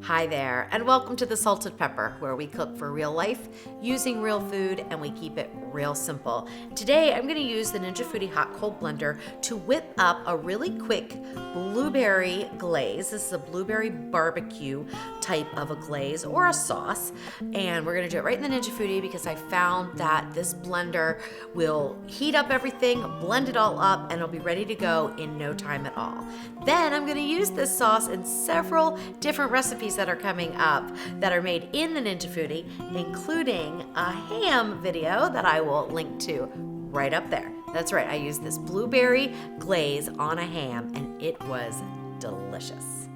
Hi there, and welcome to the Salted Pepper, where we cook for real life using real food and we keep it real simple. Today, I'm going to use the Ninja Foodi Hot Cold Blender to whip up a really quick blueberry glaze. This is a blueberry barbecue type of a glaze or a sauce, and we're going to do it right in the Ninja Foodi because I found that this blender will heat up everything, blend it all up, and it'll be ready to go in no time at all. Then I'm going to use this sauce in several different recipes that are coming up that are made in the Ninja Foodi, including a ham video that I will link to right up there. That's right, I used this blueberry glaze on a ham and it was delicious.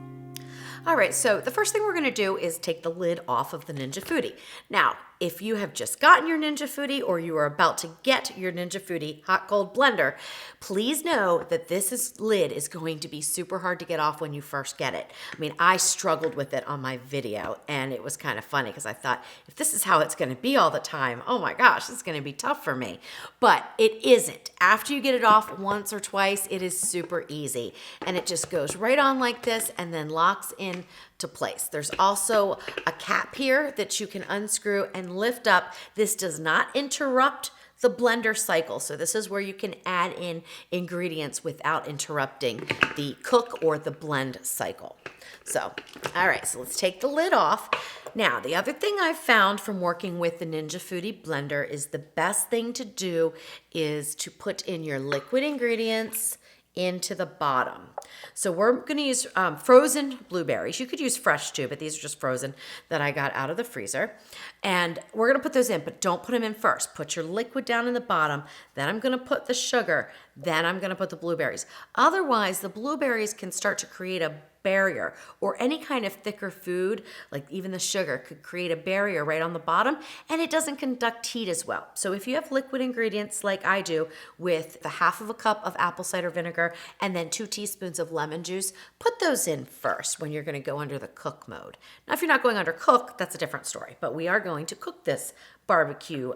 All right, so the first thing we're gonna do is take the lid off of the Ninja Foodi. Now, if you have just gotten your Ninja Foodi or you are about to get your Ninja Foodi hot cold blender, please know that this lid is going to be super hard to get off when you first get it. I mean, I struggled with it on my video and it was kind of funny because I thought, if this is how it's gonna be all the time, oh my gosh, it's gonna be tough for me. But it isn't. After you get it off once or twice, it is super easy. And it just goes right on like this and then locks in to place. There's also a cap here that you can unscrew and lift up. This does not interrupt the blender cycle. So this is where you can add in ingredients without interrupting the cook or the blend cycle. So, all right, so let's take the lid off. Now, the other thing I've found from working with the Ninja Foodi blender is the best thing to do is to put in your liquid ingredients into the bottom. So we're going to use frozen blueberries. You could use fresh too, but these are just frozen that I got out of the freezer. And we're going to put those in, but don't put them in first. Put your liquid down in the bottom. Then I'm going to put the sugar. Then I'm going to put the blueberries. Otherwise, the blueberries can start to create a barrier, or any kind of thicker food, like even the sugar, could create a barrier right on the bottom, and it doesn't conduct heat as well. So if you have liquid ingredients like I do with the half of a cup of apple cider vinegar and then 2 teaspoons of lemon juice, put those in first when you're going to go under the cook mode. Now, if you're not going under cook, that's a different story, but we are going to cook this barbecue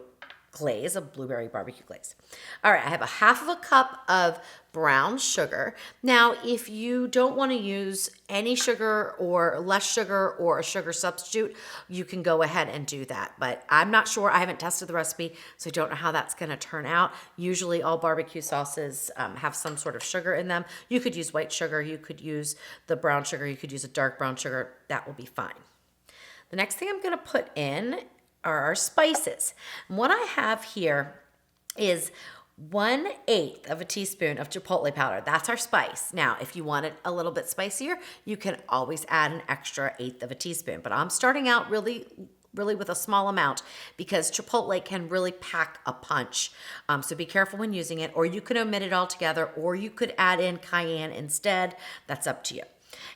glaze, a blueberry barbecue glaze. All right, I have a half of a cup of brown sugar. Now, if you don't want to use any sugar or less sugar or a sugar substitute, you can go ahead and do that. But I'm not sure. I haven't tested the recipe, so I don't know how that's going to turn out. Usually all barbecue sauces have some sort of sugar in them. You could use white sugar. You could use the brown sugar. You could use a dark brown sugar. That will be fine. The next thing I'm going to put in are our spices. And what I have here is 1/8 of a teaspoon of chipotle powder. That's our spice. Now, if you want it a little bit spicier, you can always add an extra 1/8 of a teaspoon. But I'm starting out really with a small amount because chipotle can really pack a punch. So be careful when using it, or you could omit it altogether, or you could add in cayenne instead. That's up to you.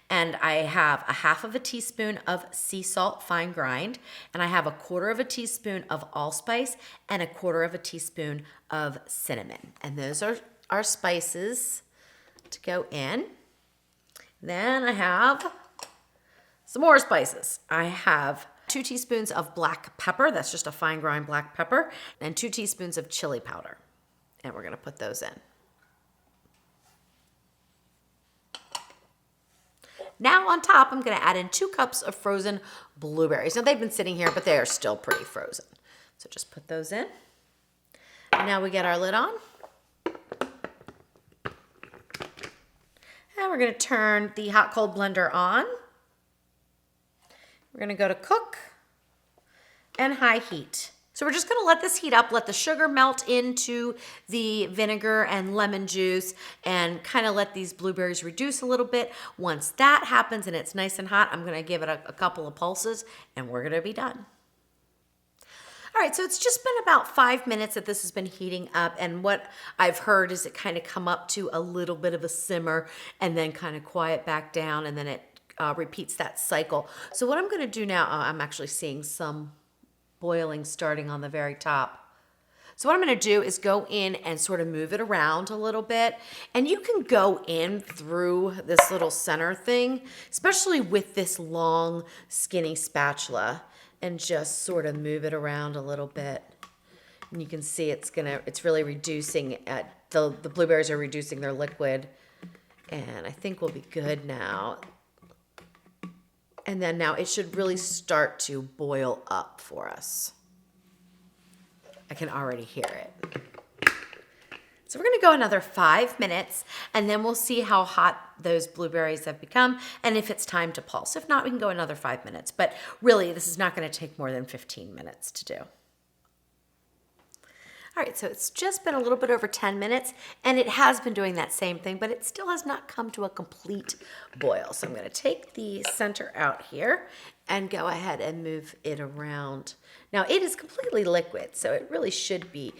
And I have a half of a teaspoon of sea salt fine grind, and I have a 1/4 of a teaspoon of allspice and a 1/4 of a teaspoon of cinnamon. And those are our spices to go in. Then I have some more spices. I have 2 teaspoons of black pepper. That's just a fine grind black pepper, and 2 teaspoons of chili powder. And we're going to put those in. Now on top, I'm going to add in 2 cups of frozen blueberries. Now they've been sitting here, but they are still pretty frozen. So just put those in. And now we get our lid on. And we're going to turn the hot cold blender on. We're going to go to cook and high heat. So we're just going to let this heat up, let the sugar melt into the vinegar and lemon juice, and kind of let these blueberries reduce a little bit. Once that happens and it's nice and hot, I'm going to give it a couple of pulses, and we're going to be done. All right, so it's just been about 5 minutes that this has been heating up, and what I've heard is it kind of come up to a little bit of a simmer and then kind of quiet back down, and then it repeats that cycle. So what I'm going to do now, I'm actually seeing some boiling starting on the very top. So what I'm going to do is go in and sort of move it around a little bit. And you can go in through this little center thing, especially with this long, skinny spatula, and just sort of move it around a little bit. And you can see it's really reducing, the blueberries are reducing their liquid. And I think we'll be good now. And then now it should really start to boil up for us. I can already hear it. So we're gonna go another 5 minutes and then we'll see how hot those blueberries have become and if it's time to pulse. If not, we can go another 5 minutes. But really, this is not gonna take more than 15 minutes to do. All right, so it's just been a little bit over 10 minutes and it has been doing that same thing, but it still has not come to a complete boil. So I'm gonna take the center out here and go ahead and move it around. Now it is completely liquid, so it really should be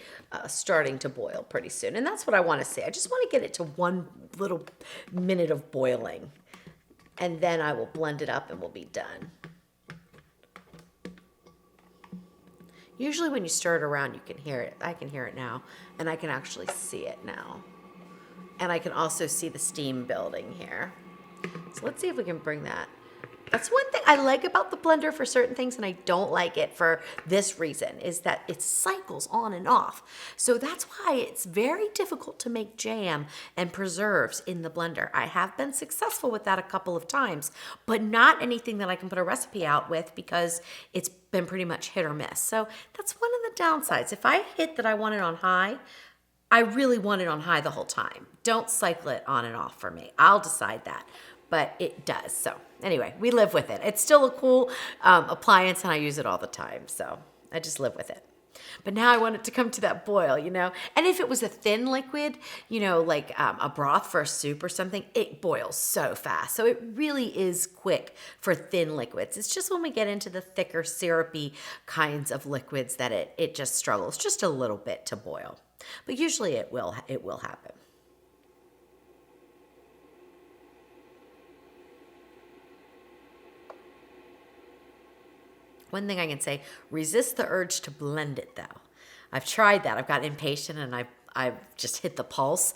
starting to boil pretty soon. And that's what I wanna see. I just wanna get it to 1 little minute of boiling and then I will blend it up and we'll be done. Usually when you stir it around, you can hear it. I can hear it now, and I can actually see it now. And I can also see the steam building here. So let's see if we can bring that. That's one thing I like about the blender for certain things, and I don't like it for this reason, is that it cycles on and off. So that's why it's very difficult to make jam and preserves in the blender. I have been successful with that a couple of times, but not anything that I can put a recipe out with because it's been pretty much hit or miss. So that's one of the downsides. If I hit that I want it on high, I really want it on high the whole time. Don't cycle it on and off for me. I'll decide that. But it does. So anyway, we live with it. It's still a cool appliance and I use it all the time. So I just live with it. But now I want it to come to that boil, you know. And if it was a thin liquid, you know, like a broth for a soup or something, it boils so fast. So it really is quick for thin liquids. It's just when we get into the thicker, syrupy kinds of liquids that it just struggles just a little bit to boil. But usually it will happen. One thing I can say, resist the urge to blend it though. I've tried that. I've got impatient and I've just hit the pulse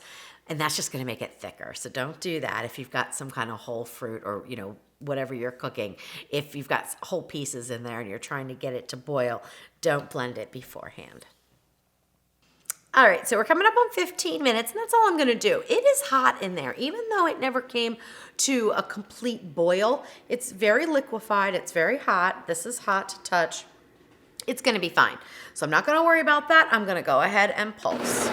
and that's just gonna make it thicker. So don't do that if you've got some kind of whole fruit or, you know, whatever you're cooking. If you've got whole pieces in there and you're trying to get it to boil, don't blend it beforehand. All right, so we're coming up on 15 minutes, and that's all I'm gonna do. It is hot in there, even though it never came to a complete boil. It's very liquefied, it's very hot. This is hot to touch. It's gonna be fine. So I'm not gonna worry about that. I'm gonna go ahead and pulse.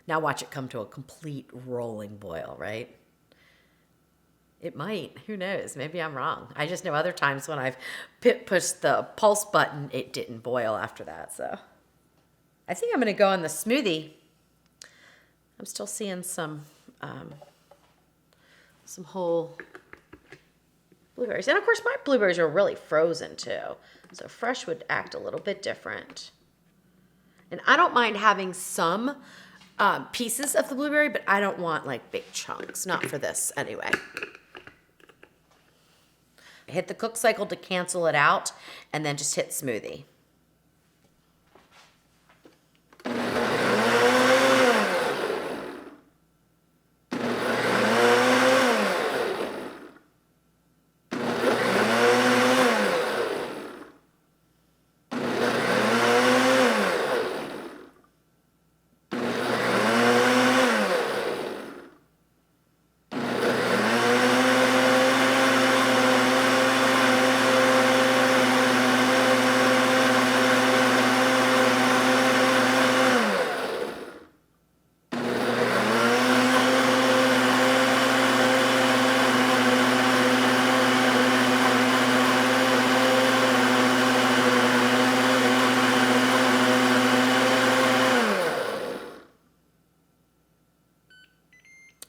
Now watch it come to a complete rolling boil, right? It might, who knows? Maybe I'm wrong. I just know other times when I've pushed the pulse button, it didn't boil after that, so. I think I'm gonna go on the smoothie. I'm still seeing some whole blueberries. And of course my blueberries are really frozen too. So fresh would act a little bit different. And I don't mind having some pieces of the blueberry, but I don't want like big chunks, not for this anyway. Hit the cook cycle to cancel it out, and then just hit smoothie.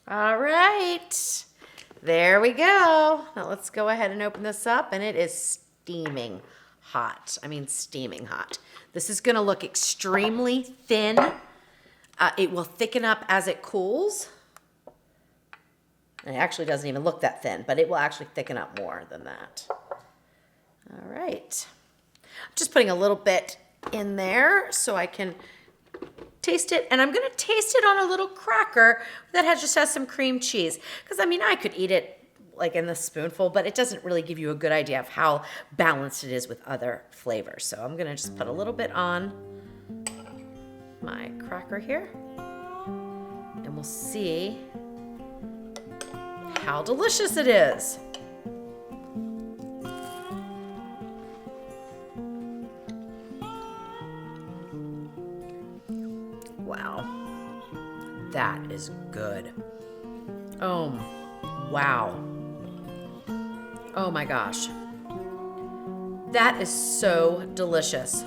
All right, there we go. Now let's go ahead and open this up, and it is steaming hot. I mean, steaming hot. This is gonna look extremely thin. It will thicken up as it cools. And it actually doesn't even look that thin, but it will actually thicken up more than that. All right. I'm just putting a little bit in there so I can taste it, and I'm gonna taste it on a little cracker that just has some cream cheese. Because I mean, I could eat it like in the spoonful, but it doesn't really give you a good idea of how balanced it is with other flavors. So I'm gonna just put a little bit on my cracker here, and we'll see how delicious it is. Wow, that is good. Oh, wow. Oh my gosh. That is so delicious.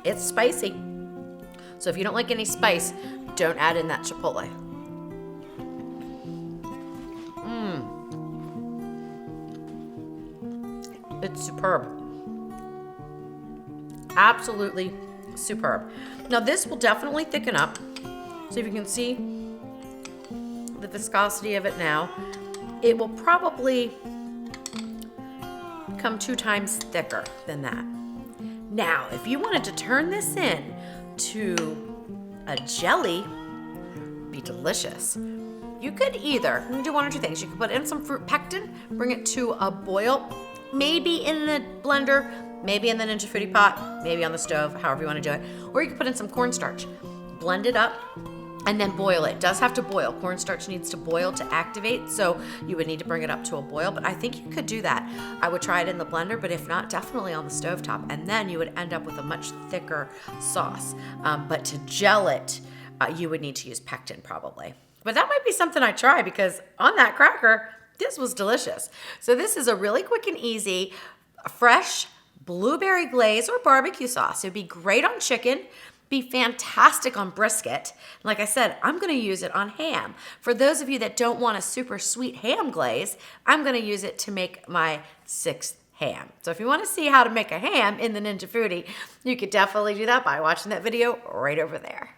It's spicy. So if you don't like any spice, don't add in that chipotle. It's superb. Absolutely superb. Now this will definitely thicken up. So if you can see the viscosity of it now, it will probably become 2 times thicker than that. Now, if you wanted to turn this in to a jelly, be delicious. You could either, you can do 1 or 2 things. You could put in some fruit pectin, bring it to a boil, maybe in the blender, maybe in the Ninja Foodi pot, maybe on the stove, however you want to do it. Or you could put in some cornstarch, blend it up, and then boil it. It does have to boil. Cornstarch needs to boil to activate, so you would need to bring it up to a boil, but I think you could do that. I would try it in the blender, but if not, definitely on the stovetop, and then you would end up with a much thicker sauce. But to gel it, you would need to use pectin probably. But that might be something I try, because on that cracker, this was delicious. So this is a really quick and easy, fresh blueberry glaze or barbecue sauce. It would be great on chicken, be fantastic on brisket. Like I said, I'm gonna use it on ham. For those of you that don't want a super sweet ham glaze, I'm gonna use it to make my 6th ham. So if you wanna see how to make a ham in the Ninja Foodi, you could definitely do that by watching that video right over there.